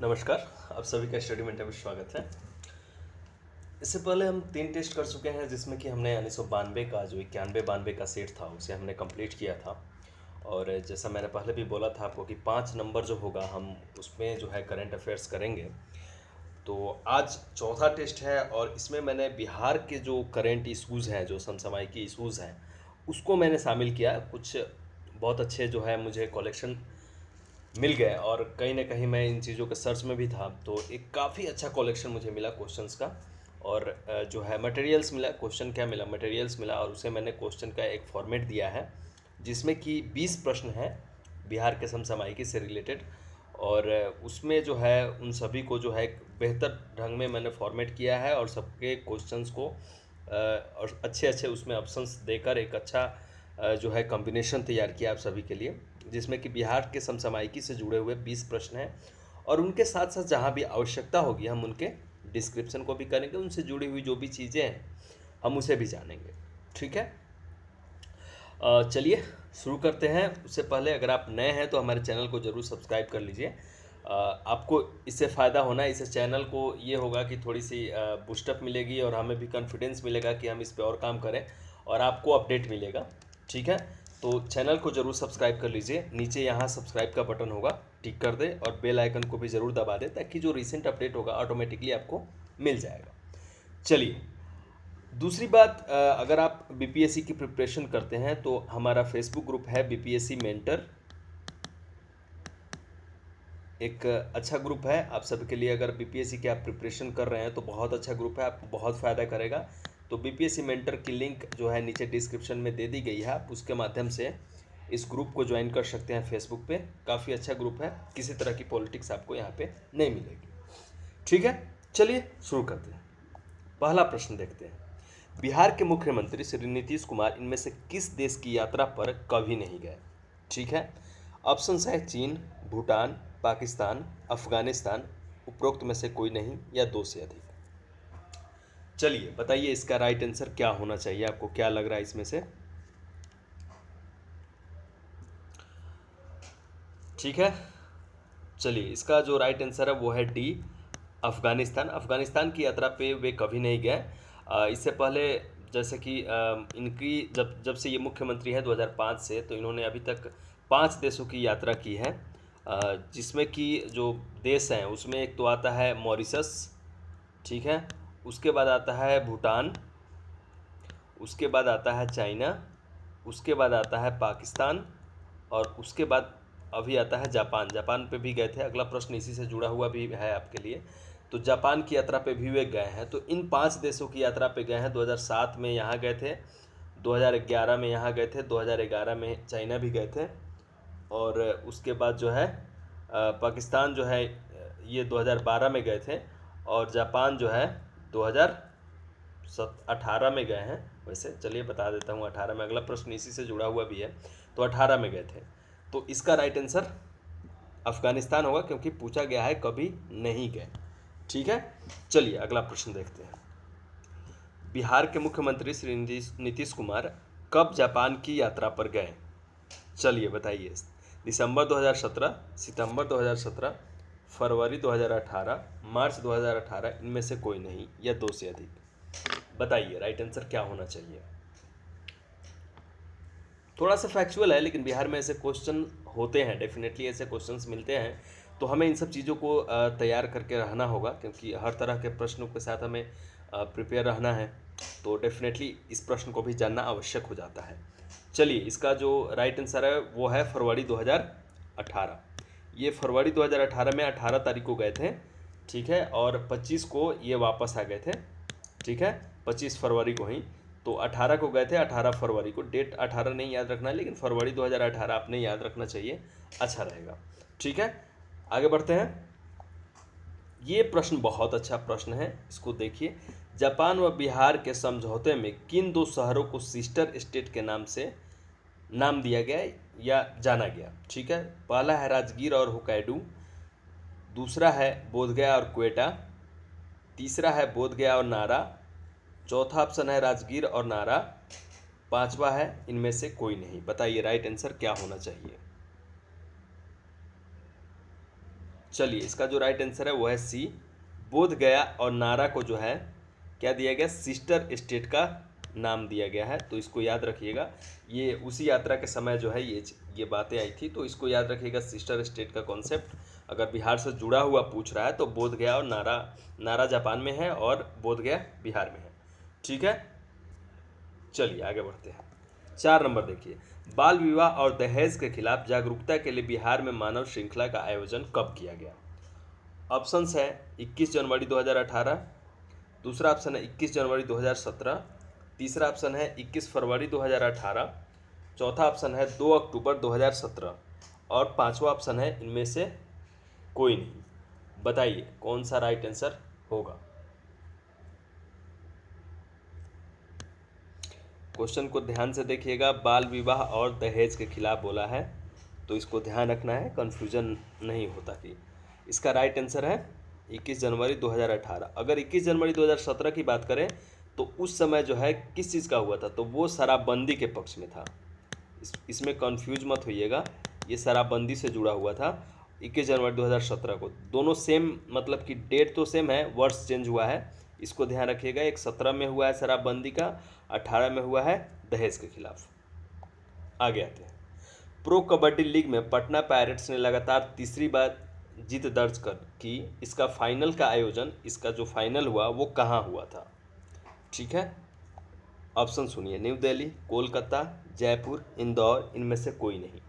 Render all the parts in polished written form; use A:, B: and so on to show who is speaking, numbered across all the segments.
A: नमस्कार। आप सभी का स्टडी मिनट में स्वागत है। इससे पहले हम 3 टेस्ट कर चुके हैं, जिसमें कि हमने 1992 का जो 91-92 का सेट था उसे हमने कंप्लीट किया था। और जैसा मैंने पहले भी बोला था आपको कि 5 नंबर जो होगा हम उसमें जो है करंट अफेयर्स करेंगे। तो आज चौथा टेस्ट है और इसमें मैंने बिहार के जो करंट इश्यूज़ हैं, जो समसामयिक इश्यूज़ हैं, उसको मैंने शामिल किया। कुछ बहुत अच्छे जो है मुझे कलेक्शन मिल गए और कहीं ना कहीं मैं इन चीज़ों के सर्च में भी था, तो एक काफ़ी अच्छा कलेक्शन मुझे मिला क्वेश्चंस का। और जो है मटेरियल्स मिला, क्वेश्चन क्या मिला, मटेरियल्स मिला, और उसे मैंने क्वेश्चन का एक फॉर्मेट दिया है जिसमें कि 20 प्रश्न हैं बिहार के समसामयिकी से रिलेटेड। और उसमें जो है उन सभी को जो है एक बेहतर ढंग में मैंने फॉर्मेट किया है और सबके क्वेश्चंस को और अच्छे अच्छे उसमें ऑप्शंस देकर एक अच्छा जो है कॉम्बिनेशन तैयार किया आप सभी के लिए, जिसमें कि बिहार के समसामयिकी से जुड़े हुए 20 प्रश्न हैं। और उनके साथ साथ जहाँ भी आवश्यकता होगी हम उनके डिस्क्रिप्शन को भी करेंगे, उनसे जुड़ी हुई जो भी चीज़ें हैं हम उसे भी जानेंगे। ठीक है, चलिए शुरू करते हैं। उससे पहले अगर आप नए हैं तो हमारे चैनल को ज़रूर सब्सक्राइब कर लीजिए। आपको इससे फ़ायदा होना है, इससे चैनल को ये होगा कि थोड़ी सी बूस्टअप मिलेगी और हमें भी कॉन्फिडेंस मिलेगा कि हम इस पे और काम करें और आपको अपडेट मिलेगा। ठीक है, तो चैनल को ज़रूर सब्सक्राइब कर लीजिए। नीचे यहाँ सब्सक्राइब का बटन होगा, टिक कर दें और बेल आइकन को भी ज़रूर दबा दें ताकि जो रिसेंट अपडेट होगा ऑटोमेटिकली आपको मिल जाएगा। चलिए, दूसरी बात, अगर आप बीपीएससी की प्रिपरेशन करते हैं तो हमारा फेसबुक ग्रुप है बीपीएससी मेंटर। एक अच्छा ग्रुप है आप सबके लिए। अगर बीपीएससी की आप प्रिपरेशन कर रहे हैं तो बहुत अच्छा ग्रुप है, आपको बहुत फ़ायदा करेगा। तो बीपीएससी मेंटर की लिंक जो है नीचे डिस्क्रिप्शन में दे दी गई है, आप उसके माध्यम से इस ग्रुप को ज्वाइन कर सकते हैं फेसबुक पे। काफ़ी अच्छा ग्रुप है, किसी तरह की पॉलिटिक्स आपको यहाँ पे नहीं मिलेगी। ठीक है, चलिए शुरू करते हैं। पहला प्रश्न देखते हैं। बिहार के मुख्यमंत्री श्री नीतीश कुमार इनमें से किस देश की यात्रा पर कभी नहीं गए? ठीक है, ऑप्शंस है चीन, भूटान, पाकिस्तान, अफगानिस्तान, उपरोक्त में से कोई नहीं या दो से अधिक। चलिए बताइए इसका राइट आंसर क्या होना चाहिए, आपको क्या लग रहा है इसमें से? ठीक है, चलिए इसका जो राइट आंसर है वो है डी, अफगानिस्तान। अफगानिस्तान की यात्रा पे वे कभी नहीं गए। इससे पहले जैसे कि इनकी जब जब से ये मुख्यमंत्री है 2005 से, तो इन्होंने अभी तक 5 देशों की यात्रा की है। जिसमें कि जो देश हैं उसमें एक तो आता है मॉरिशस, ठीक है, उसके बाद आता है भूटान, उसके बाद आता है चाइना, उसके बाद आता है पाकिस्तान, और उसके बाद अभी आता है जापान। जापान पे भी गए थे। अगला प्रश्न इसी से जुड़ा हुआ भी है आपके लिए। तो जापान की यात्रा पे भी वे गए हैं। तो इन 5 देशों की यात्रा पे गए हैं। 2007 में यहाँ गए थे, 2011 में यहाँ गए थे, 2011 में चाइना भी गए थे, और उसके बाद जो है पाकिस्तान जो है ये 2012 में गए थे, और जापान जो है 2018 में गए हैं। वैसे चलिए बता देता हूँ 18 में, अगला प्रश्न इसी से जुड़ा हुआ भी है। तो 18 में गए थे। तो इसका राइट आंसर अफगानिस्तान होगा, क्योंकि पूछा गया है कभी नहीं गए। ठीक है, चलिए अगला प्रश्न देखते हैं। बिहार के मुख्यमंत्री श्री नीतीश कुमार कब जापान की यात्रा पर गए? चलिए बताइए। दिसंबर 2017, सितंबर 2017, फरवरी 2018, मार्च 2018, इनमें से कोई नहीं या दो से अधिक। बताइए राइट आंसर क्या होना चाहिए? थोड़ा सा फैक्चुअल है, लेकिन बिहार में ऐसे क्वेश्चन होते हैं, डेफिनेटली ऐसे क्वेश्चंस मिलते हैं। तो हमें इन सब चीज़ों को तैयार करके रहना होगा, क्योंकि हर तरह के प्रश्नों के साथ हमें प्रिपेयर रहना है। तो डेफिनेटली इस प्रश्न को भी जानना आवश्यक हो जाता है। चलिए इसका जो राइट आंसर है वो है फरवरी 2018। ये फरवरी 2018 में 18 तारीख को गए थे, ठीक है, और 25 को ये वापस आ गए थे। ठीक है, 25 फरवरी को ही। तो 18 को गए थे, 18 फरवरी को। डेट 18 नहीं याद रखना है, लेकिन फरवरी 2018 आपने याद रखना चाहिए, अच्छा रहेगा। ठीक है, आगे बढ़ते हैं। ये प्रश्न बहुत अच्छा प्रश्न है, इसको देखिए। जापान व बिहार के समझौते में किन दो शहरों को सिस्टर स्टेट के नाम से नाम दिया गया या जाना गया? ठीक है, पहला है राजगीर और होकाइडू, दूसरा है बोधगया और क्वेटा, तीसरा है बोधगया और नारा, चौथा ऑप्शन है राजगीर और नारा, पांचवा है इनमें से कोई नहीं। बताइए राइट आंसर क्या होना चाहिए? चलिए, इसका जो राइट आंसर है वो है सी। बोध गया और नारा को जो है क्या दिया गया, सिस्टर स्टेट का नाम दिया गया है। तो इसको याद रखिएगा, ये उसी यात्रा के समय जो है ये बातें आई थी, तो इसको याद रखिएगा, सिस्टर स्टेट का कॉन्सेप्ट। अगर बिहार से जुड़ा हुआ पूछ रहा है तो बोध गया और नारा जापान में है और बोध गया बिहार में है। ठीक है, चलिए आगे बढ़ते हैं। 4 नंबर देखिए, बाल विवाह और दहेज के खिलाफ जागरूकता के लिए बिहार में मानव श्रृंखला का आयोजन कब किया गया। ऑप्शंस है 21 जनवरी 2018, दूसरा ऑप्शन है 21 जनवरी 2017, तीसरा ऑप्शन है 21 फरवरी 2018, चौथा ऑप्शन है 2 अक्टूबर 2017 और पांचवा ऑप्शन है इनमें से कोई नहीं। बताइए कौन सा राइट आंसर होगा। क्वेश्चन को ध्यान से देखिएगा, बाल विवाह और दहेज के खिलाफ बोला है, तो इसको ध्यान रखना है, कन्फ्यूजन नहीं होता कि इसका राइट आंसर है 21 जनवरी 2018। अगर 21 जनवरी 2017 की बात करें तो उस समय जो है किस चीज़ का हुआ था, तो वो शराबबंदी के पक्ष में था। इसमें कन्फ्यूज मत होइएगा, ये शराबबंदी से जुड़ा हुआ था 21 जनवरी 2017 को। दोनों सेम, मतलब कि डेट तो सेम है, वर्ष चेंज हुआ है, इसको ध्यान रखिएगा। एक 17 में हुआ है शराबबंदी का, 18 में हुआ है दहेज के खिलाफ। आगे आते हैं। प्रो कबड्डी लीग में पटना पायरेट्स ने लगातार तीसरी बार जीत दर्ज कर की। इसका फाइनल का आयोजन, इसका जो फाइनल हुआ वो कहाँ हुआ था। ठीक है, ऑप्शन सुनिए, न्यू दिल्ली, कोलकाता, जयपुर, इंदौर, इनमें से कोई नहीं।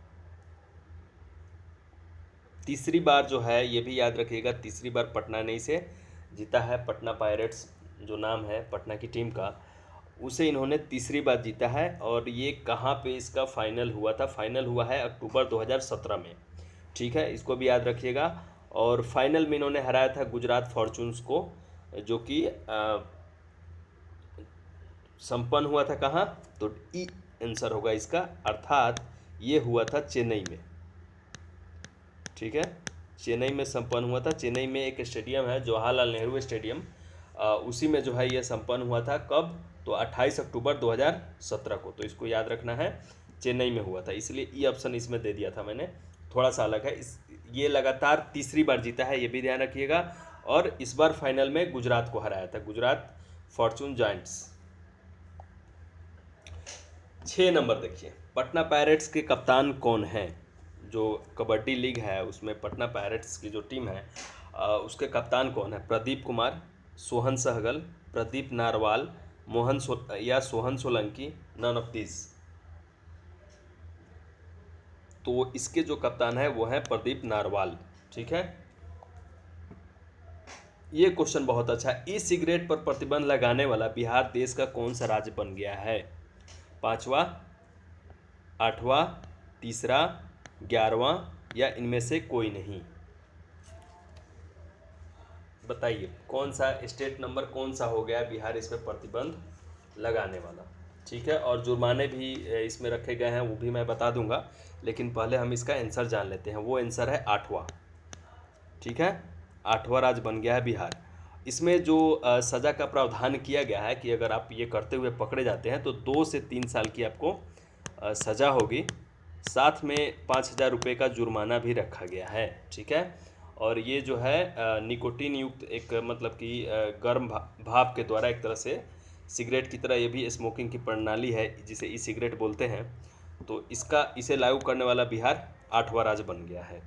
A: तीसरी बार जो है ये भी याद रखिएगा, तीसरी बार पटना ने इसे जीता है। पटना पायरेट्स जो नाम है पटना की टीम का, उसे इन्होंने तीसरी बार जीता है। और ये कहाँ पे इसका फाइनल हुआ था, फाइनल हुआ है अक्टूबर 2017 में। ठीक है, इसको भी याद रखिएगा। और फाइनल में इन्होंने हराया था गुजरात फॉर्चून्स को, जो कि संपन्न हुआ था कहाँ, तो ई आंसर होगा इसका, अर्थात ये हुआ था चेन्नई में। ठीक है, चेन्नई में संपन्न हुआ था। चेन्नई में एक स्टेडियम है जवाहरलाल नेहरू स्टेडियम, उसी में जो है ये संपन्न हुआ था। कब, तो 28 अक्टूबर 2017 को। तो इसको याद रखना है, चेन्नई में हुआ था, इसलिए ई ऑप्शन इसमें दे दिया था मैंने, थोड़ा सा अलग है। ये लगातार तीसरी बार जीता है, ये भी ध्यान रखिएगा। और इस बार फाइनल में गुजरात को हराया था, गुजरात फॉर्चून जायंट्स। 6 नंबर देखिए, पटना पायरेट्स के कप्तान कौन है। जो कबड्डी लीग है उसमें पटना पायरेट्स की जो टीम है, उसके कप्तान कौन है। Pradeep Kumar, Sohan Sehgal, Pradeep Narwal, Sohan Solanki, none of this. तो इसके जो कप्तान है वो है प्रदीप नारवाल। ठीक है, ये क्वेश्चन बहुत अच्छा है। ई सिगरेट पर प्रतिबंध लगाने वाला बिहार देश का कौन सा राज्य बन गया है। 5वां, 8वां, तीसरा, 11वां या इनमें से कोई नहीं। बताइए कौन सा स्टेट नंबर कौन सा हो गया बिहार इस पर प्रतिबंध लगाने वाला। ठीक है, और जुर्माने भी इसमें रखे गए हैं, वो भी मैं बता दूंगा, लेकिन पहले हम इसका आंसर जान लेते हैं। वो आंसर है 8वां। ठीक है, 8वां राज्य बन गया है बिहार। इसमें जो सज़ा का प्रावधान किया गया है कि अगर आप ये करते हुए पकड़े जाते हैं तो 2 से 3 साल की आपको सज़ा होगी, साथ में 5,000 रुपये का जुर्माना भी रखा गया है। ठीक है, और ये जो है निकोटीन युक्त एक, मतलब कि गर्म भाप के द्वारा एक तरह से सिगरेट की तरह ये भी स्मोकिंग की प्रणाली है, जिसे ई सिगरेट बोलते हैं। तो इसे लागू करने वाला बिहार 8वां राज्य बन गया है।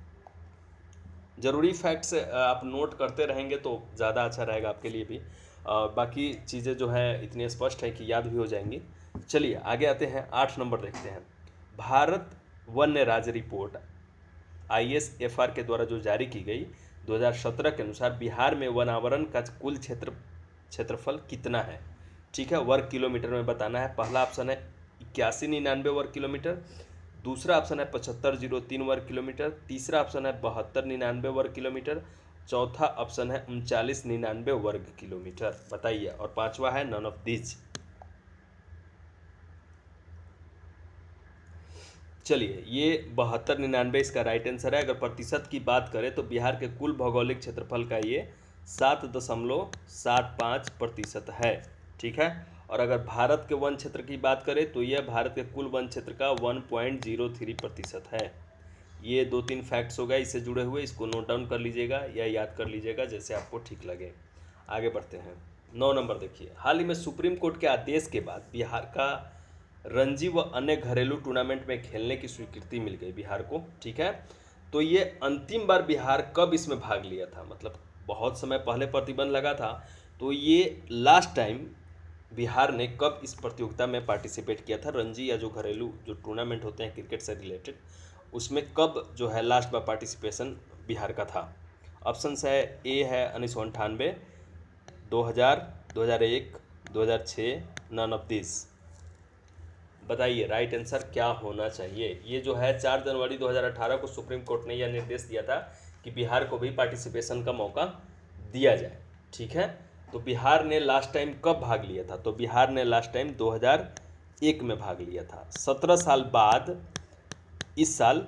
A: ज़रूरी फैक्ट्स आप नोट करते रहेंगे तो ज़्यादा अच्छा रहेगा आपके लिए भी। बाकी चीज़ें जो हैं इतनी स्पष्ट है कि याद भी हो जाएंगी। चलिए आगे आते हैं, 8 नंबर देखते हैं। भारत वन्य राज्य रिपोर्ट ISFR के द्वारा जो जारी की गई 2017 के अनुसार बिहार में वनावरण का कुल क्षेत्रफल कितना है। ठीक है, वर्ग किलोमीटर में बताना है। पहला ऑप्शन है 8199 वर्ग किलोमीटर, दूसरा ऑप्शन है 7503 वर्ग किलोमीटर, तीसरा ऑप्शन है 7299 वर्ग किलोमीटर, चौथा ऑप्शन है 3999 वर्ग किलोमीटर। बताइए, और पांचवा है नन ऑफ दीज। चलिए, ये 7299 इसका राइट आंसर है। अगर प्रतिशत की बात करें तो बिहार के कुल भौगोलिक क्षेत्रफल का ये 7.75% है। ठीक है, और अगर भारत के वन क्षेत्र की बात करें तो यह भारत के कुल वन क्षेत्र का 1.03% है। ये 2-3 फैक्ट्स हो गए इससे जुड़े हुए, इसको नोट डाउन कर लीजिएगा या याद कर लीजिएगा जैसे आपको ठीक लगे। आगे बढ़ते हैं। 9 नंबर देखिए, हाल ही में सुप्रीम कोर्ट के आदेश के बाद बिहार का रणजी व अन्य घरेलू टूर्नामेंट में खेलने की स्वीकृति मिल गई बिहार को, ठीक है। तो ये अंतिम बार बिहार कब इसमें भाग लिया था, मतलब बहुत समय पहले प्रतिबंध लगा था, तो ये लास्ट टाइम बिहार ने कब इस प्रतियोगिता में पार्टिसिपेट किया था, रणजी या जो घरेलू जो टूर्नामेंट होते हैं क्रिकेट से रिलेटेड, उसमें कब जो है लास्ट बार पार्टिसिपेशन बिहार का था। ऑप्शन है, ए है 1998, 2000, 2001, 2006, नन ऑफ दिस। बताइए राइट आंसर क्या होना चाहिए। ये जो है 4 जनवरी 2018 को सुप्रीम कोर्ट ने यह निर्देश दिया था कि बिहार को भी पार्टिसिपेशन का मौका दिया जाए, ठीक है। तो बिहार ने लास्ट टाइम कब भाग लिया था, तो बिहार ने लास्ट टाइम 2001 में भाग लिया था। 17 साल बाद इस साल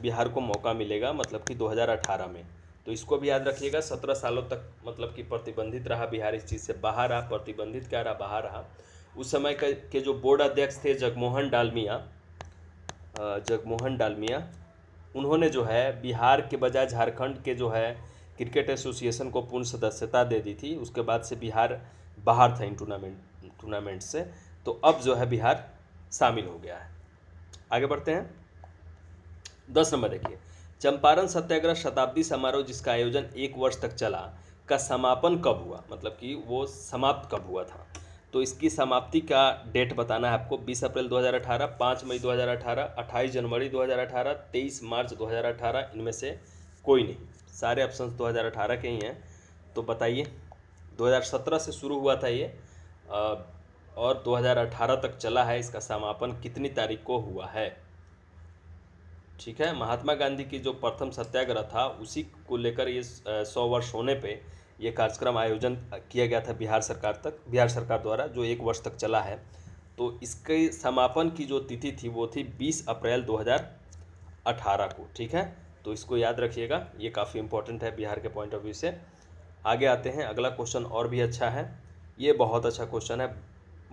A: बिहार को मौका मिलेगा, मतलब कि 2018 में। तो इसको भी याद रखिएगा, 17 सालों तक मतलब कि प्रतिबंधित रहा बिहार, इस चीज़ से बाहर रहा, प्रतिबंधित क्या रहा, बाहर रहा। उस समय के जो बोर्ड अध्यक्ष थे जगमोहन डालमिया, उन्होंने जो है बिहार के बजाय झारखंड के जो है क्रिकेट एसोसिएशन को पूर्ण सदस्यता दे दी थी। उसके बाद से बिहार बाहर था इन टूर्नामेंट से। तो अब जो है बिहार शामिल हो गया है। आगे बढ़ते हैं। 10 नंबर देखिए, चंपारण सत्याग्रह शताब्दी समारोह जिसका आयोजन 1 वर्ष तक चला का समापन कब हुआ, मतलब कि वो समाप्त कब हुआ था। तो इसकी समाप्ति का डेट बताना है आपको। 20 अप्रैल 2018, 5 मई 2018, 28 जनवरी 2018, 23 मार्च 2018, इनमें से कोई नहीं। सारे ऑप्शंस 2018 के ही हैं। तो बताइए, 2017 से शुरू हुआ था ये और 2018 तक चला है। इसका समापन कितनी तारीख को हुआ है, ठीक है। महात्मा गांधी की जो प्रथम सत्याग्रह था उसी को लेकर ये 100 वर्ष होने पे ये कार्यक्रम आयोजन किया गया था बिहार सरकार द्वारा, जो 1 वर्ष तक चला है। तो इसके समापन की जो तिथि थी वो थी 20 अप्रैल 2018 को, ठीक है। तो इसको याद रखिएगा, ये काफ़ी इंपॉर्टेंट है बिहार के पॉइंट ऑफ व्यू से। आगे आते हैं, अगला क्वेश्चन और भी अच्छा है, ये बहुत अच्छा क्वेश्चन है।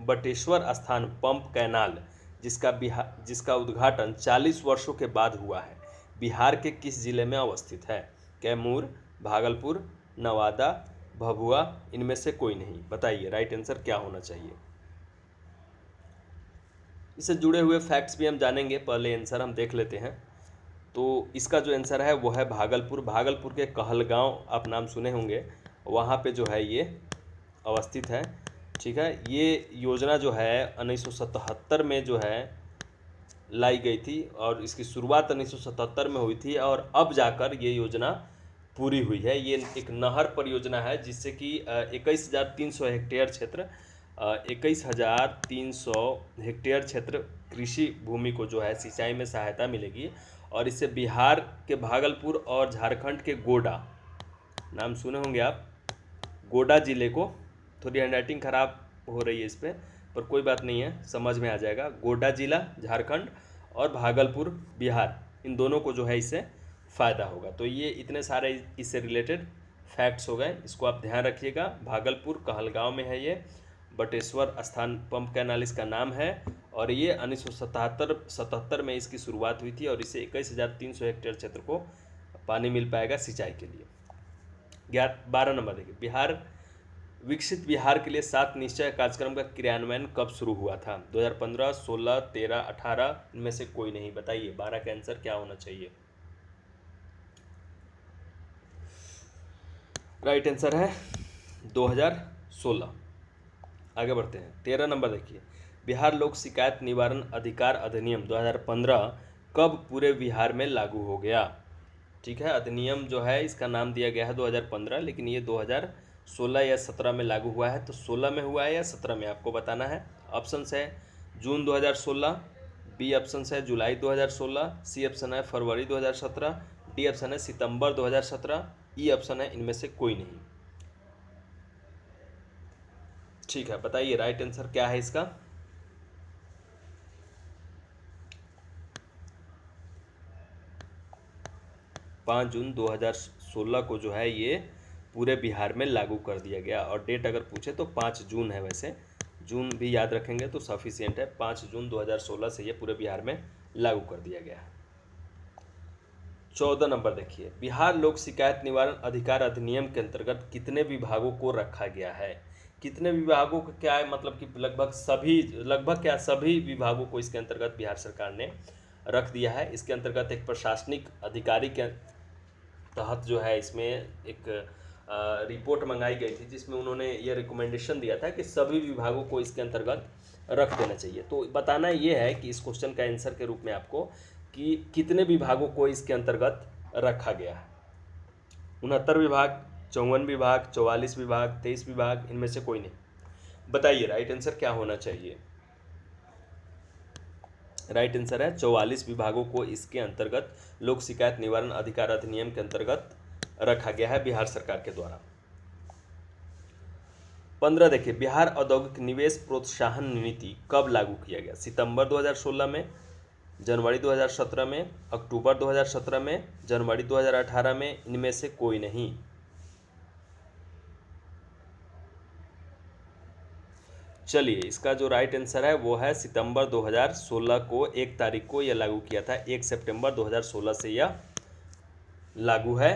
A: बटेश्वर स्थान पंप कैनाल जिसका उद्घाटन 40 वर्षों के बाद हुआ है, बिहार के किस जिले में अवस्थित है। कैमूर, भागलपुर, नवादा, भभुआ, इनमें से कोई नहीं। बताइए राइट आंसर क्या होना चाहिए। इससे जुड़े हुए फैक्ट्स भी हम जानेंगे, पहले आंसर हम देख लेते हैं। तो इसका जो आंसर है वो है भागलपुर के कहलगांव, आप नाम सुने होंगे, वहाँ पे जो है ये अवस्थित है, ठीक है। ये योजना जो है 1977 में जो है लाई गई थी और इसकी शुरुआत 1977 में हुई थी और अब जाकर ये योजना पूरी हुई है। ये एक नहर परियोजना है जिससे कि 21,300 हेक्टेयर क्षेत्र 21,300 हेक्टेयर क्षेत्र कृषि भूमि को जो है सिंचाई में सहायता मिलेगी। और इससे बिहार के भागलपुर और झारखंड के गोड्डा, नाम सुने होंगे आप, गोड्डा जिले को, थोड़ी हैंडराइटिंग खराब हो रही है इस पर कोई बात नहीं है, समझ में आ जाएगा। गोड्डा जिला झारखंड और भागलपुर बिहार, इन दोनों को जो है इससे फ़ायदा होगा। तो ये इतने सारे इससे रिलेटेड फैक्ट्स हो गए, इसको आप ध्यान रखिएगा। भागलपुर कहलगांव में है ये, बटेश्वर स्थान पंप कैनाल इसका नाम है और ये 1977 में इसकी शुरुआत हुई थी और इससे 21,300 हेक्टेयर क्षेत्र को पानी मिल पाएगा सिंचाई के लिए। 12 नंबर देखिए, विकसित बिहार के लिए 7 निश्चय कार्यक्रम का क्रियान्वयन कब शुरू हुआ था। 2015, 16, 13, 18, इनमें से कोई नहीं। बताइए 12 का आंसर क्या होना चाहिए। राइट आंसर है 2016। आगे बढ़ते हैं। 13 नंबर देखिए, बिहार लोक शिकायत निवारण अधिकार अधिनियम 2015 कब पूरे बिहार में लागू हो गया, ठीक है। अधिनियम जो है इसका नाम दिया गया है 2015, लेकिन ये 2016 या 17 में लागू हुआ है। तो 16 में हुआ है या 17 में, आपको बताना है। ऑप्शन है जून 2016, बी ऑप्शन है जुलाई 2016, सी ऑप्शन है फरवरी 2017, डी ऑप्शन है सितंबर 2017, ई ऑप्शन है इनमें से कोई नहीं। ठीक है, बताइए राइट आंसर क्या है इसका। पाँच जून 2016 को जो है ये पूरे बिहार में लागू कर दिया गया। और डेट अगर पूछे तो 5 जून है, वैसे जून भी याद रखेंगे तो सफिशियंट है। 5 जून 2016 से ये पूरे बिहार में लागू कर दिया गया है। 14 नंबर देखिए, बिहार लोक शिकायत निवारण अधिकार अधिनियम के अंतर्गत कितने विभागों को रखा गया है। कितने विभागों का क्या है, मतलब कि लगभग क्या सभी विभागों को इसके अंतर्गत बिहार सरकार ने रख दिया है। इसके अंतर्गत एक प्रशासनिक अधिकारी के तहत जो है इसमें एक रिपोर्ट मंगाई गई थी, जिसमें उन्होंने ये रिकमेंडेशन दिया था कि सभी विभागों को इसके अंतर्गत रख देना चाहिए। तो बताना ये है कि इस क्वेश्चन का आंसर के रूप में आपको कि कितने विभागों को इसके अंतर्गत रखा गया है। 69 विभाग, 54 विभाग, 44 विभाग, 23 विभाग, इनमें से कोई नहीं। बताइए राइट आंसर क्या होना चाहिए। राइट आंसर है 44 विभागों को इसके अंतर्गत लोक शिकायत निवारण अधिकार अधिनियम के अंतर्गत रखा गया है बिहार सरकार के द्वारा। 15 देखिए, बिहार औद्योगिक निवेश प्रोत्साहन नीति कब लागू किया गया। सितंबर 2016 में, जनवरी 2017 में, अक्टूबर 2017 में, जनवरी 2018 में, इनमें से कोई नहीं। चलिए, इसका जो राइट आंसर है वो है सितंबर 2016 को, 1 तारीख को यह लागू किया था। 1 सितंबर 2016 से यह लागू है,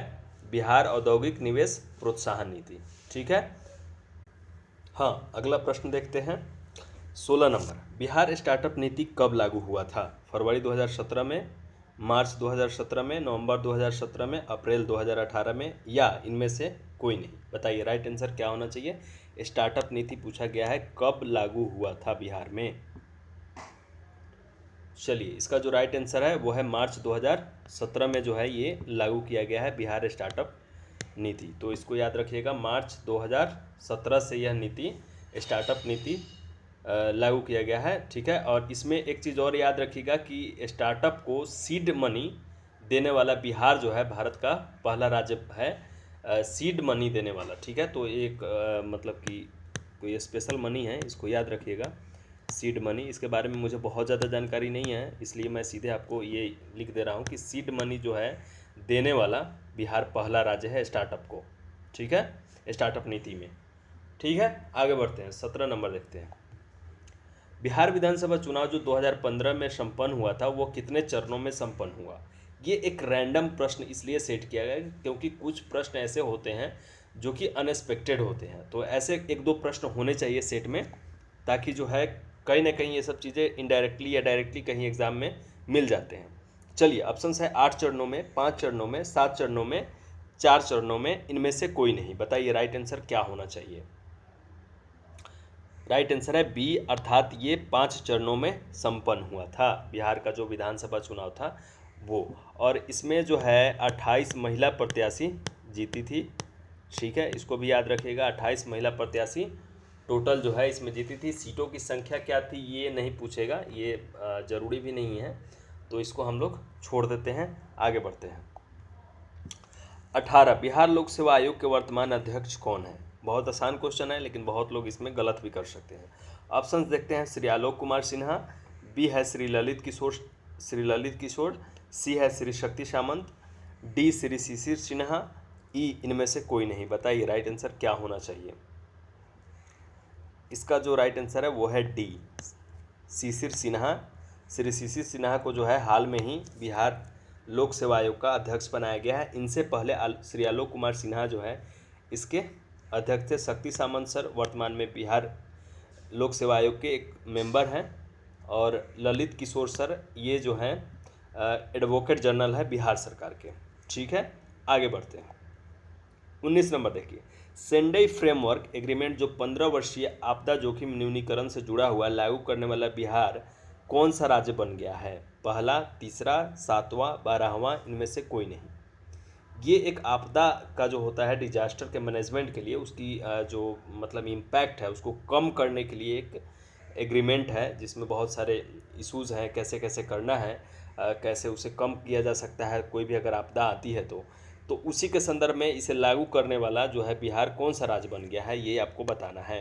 A: बिहार औद्योगिक निवेश प्रोत्साहन नीति। ठीक है। हाँ, अगला प्रश्न देखते हैं। 16 नंबर, बिहार स्टार्टअप नीति कब लागू हुआ था। फरवरी 2017 में, मार्च 2017 में, नवंबर 2017 में, अप्रैल 2018 में, या इनमें से कोई नहीं। बताइए राइट आंसर क्या होना चाहिए। स्टार्टअप नीति पूछा गया है, कब लागू हुआ था बिहार में। चलिए, इसका जो राइट आंसर है वो है मार्च 2017 में जो है ये लागू किया गया है बिहार स्टार्टअप नीति। तो इसको याद रखिएगा, मार्च 2017 से यह नीति, स्टार्टअप नीति लागू किया गया है। ठीक है। और इसमें एक चीज़ और याद रखिएगा कि स्टार्टअप को सीड मनी देने वाला बिहार जो है भारत का पहला राज्य है सीड मनी देने वाला। ठीक है। तो एक मतलब कि कोई स्पेशल मनी है, इसको याद रखिएगा, सीड मनी। इसके बारे में मुझे बहुत ज़्यादा जानकारी नहीं है, इसलिए मैं सीधे आपको ये लिख दे रहा हूँ कि सीड मनी जो है देने वाला बिहार पहला राज्य है स्टार्टअप को। ठीक है, स्टार्टअप नीति में। ठीक है, आगे बढ़ते हैं। 17 नंबर देखते हैं। बिहार विधानसभा चुनाव जो 2015 में संपन्न हुआ था वो कितने चरणों में संपन्न हुआ। ये एक रैंडम प्रश्न इसलिए सेट किया गया क्योंकि कुछ प्रश्न ऐसे होते हैं जो कि अनएक्सपेक्टेड होते हैं। तो ऐसे 1-2 प्रश्न होने चाहिए सेट में, ताकि जो है कहीं ना कहीं ये सब चीज़ें इनडायरेक्टली या डायरेक्टली कहीं एग्जाम में मिल जाते हैं। चलिए, ऑप्शन है 8 चरणों में, 5 चरणों में, 7 चरणों में, 4 चरणों में, इनमें से कोई नहीं। बताइए राइट आंसर क्या होना चाहिए। राइट आंसर है बी, अर्थात ये 5 चरणों में संपन्न हुआ था बिहार का जो विधानसभा चुनाव था वो। और इसमें जो है 28 महिला प्रत्याशी जीती थी। ठीक है, इसको भी याद रखिएगा, 28 महिला प्रत्याशी टोटल जो है इसमें जीती थी। सीटों की संख्या क्या थी ये नहीं पूछेगा, ये ज़रूरी भी नहीं है, तो इसको हम लोग छोड़ देते हैं। आगे बढ़ते हैं। 18, बिहार लोक सेवा आयोग के वर्तमान अध्यक्ष कौन है। बहुत आसान क्वेश्चन है, लेकिन बहुत लोग इसमें गलत भी कर सकते हैं। ऑप्शंस देखते हैं। श्री आलोक कुमार सिन्हा, बी है श्री ललित किशोर, सी है श्री शक्ति सामंत, डी श्री शिशिर सिन्हा, ई इनमें से कोई नहीं। बताइए राइट आंसर क्या होना चाहिए। इसका जो राइट आंसर है वो है डी, शिशिर सिन्हा। श्री शिशिर सिन्हा को जो है हाल में ही बिहार लोक सेवा आयोग का अध्यक्ष बनाया गया है। इनसे पहले श्री आलोक कुमार सिन्हा जो है इसके अध्यक्ष थे। शक्ति सामंत सर वर्तमान में बिहार लोक सेवा आयोग के एक मेंबर हैं। और ललित किशोर सर ये जो हैं एडवोकेट जनरल है बिहार सरकार के। ठीक है, आगे बढ़ते हैं। 19 नंबर देखिए, सेंडई फ्रेमवर्क एग्रीमेंट जो 15 वर्षीय आपदा जोखिम न्यूनीकरण से जुड़ा हुआ लागू करने वाला बिहार कौन सा राज्य बन गया है। पहला, तीसरा, 7वां, 12वां, इनमें से कोई नहीं। ये एक आपदा का जो होता है डिजास्टर के मैनेजमेंट के लिए, उसकी जो मतलब इम्पैक्ट है उसको कम करने के लिए एक एग्रीमेंट है, जिसमें बहुत सारे इश्यूज़ हैं, कैसे कैसे करना है, कैसे उसे कम किया जा सकता है कोई भी अगर आपदा आती है तो उसी के संदर्भ में इसे लागू करने वाला जो है बिहार कौन सा राज्य बन गया है ये आपको बताना है।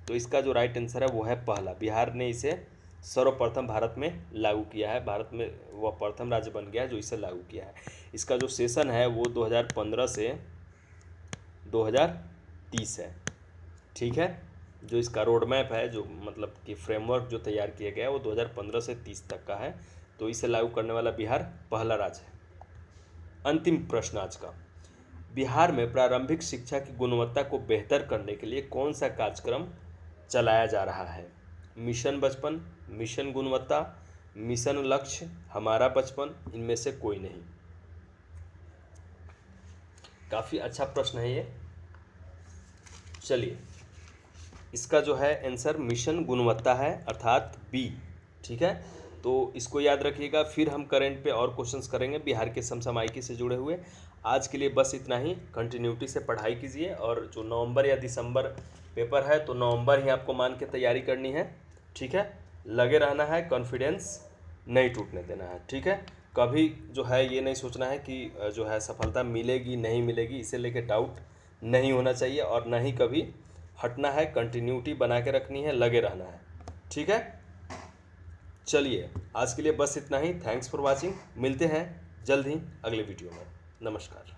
A: तो इसका जो राइट आंसर है वो है पहला, बिहार ने इसे सर्वप्रथम भारत में लागू किया है। भारत में वह प्रथम राज्य बन गया है जो इसे लागू किया है। इसका जो सेशन है वो 2015 से 2030 है। ठीक है, जो इसका रोड मैप है, जो मतलब कि फ्रेमवर्क जो तैयार किया गया है वो 2015 से 30 तक का है। तो इसे लागू करने वाला बिहार पहला राज्य है। अंतिम प्रश्न आज का, बिहार में प्रारंभिक शिक्षा की गुणवत्ता को बेहतर करने के लिए कौन सा कार्यक्रम चलाया जा रहा है? मिशन बचपन, मिशन गुणवत्ता, मिशन लक्ष्य, हमारा बचपन, इनमें से कोई नहीं। काफ़ी अच्छा प्रश्न है ये। चलिए, इसका जो है आंसर मिशन गुणवत्ता है, अर्थात बी। ठीक है, तो इसको याद रखिएगा। फिर हम करंट पे और क्वेश्चंस करेंगे बिहार के समसामयिकी से जुड़े हुए। आज के लिए बस इतना ही। कंटिन्यूटी से पढ़ाई कीजिए, और जो नवंबर या दिसंबर पेपर है तो नवंबर ही आपको मान के तैयारी करनी है। ठीक है, लगे रहना है, कॉन्फिडेंस नहीं टूटने देना है। ठीक है, कभी जो है ये नहीं सोचना है कि जो है सफलता मिलेगी नहीं मिलेगी, इसे लेके डाउट नहीं होना चाहिए, और ना ही कभी हटना है। कंटिन्यूटी बना के रखनी है, लगे रहना है। ठीक है, चलिए आज के लिए बस इतना ही। Thanks for watching. मिलते हैं जल्द ही अगले वीडियो में। नमस्कार।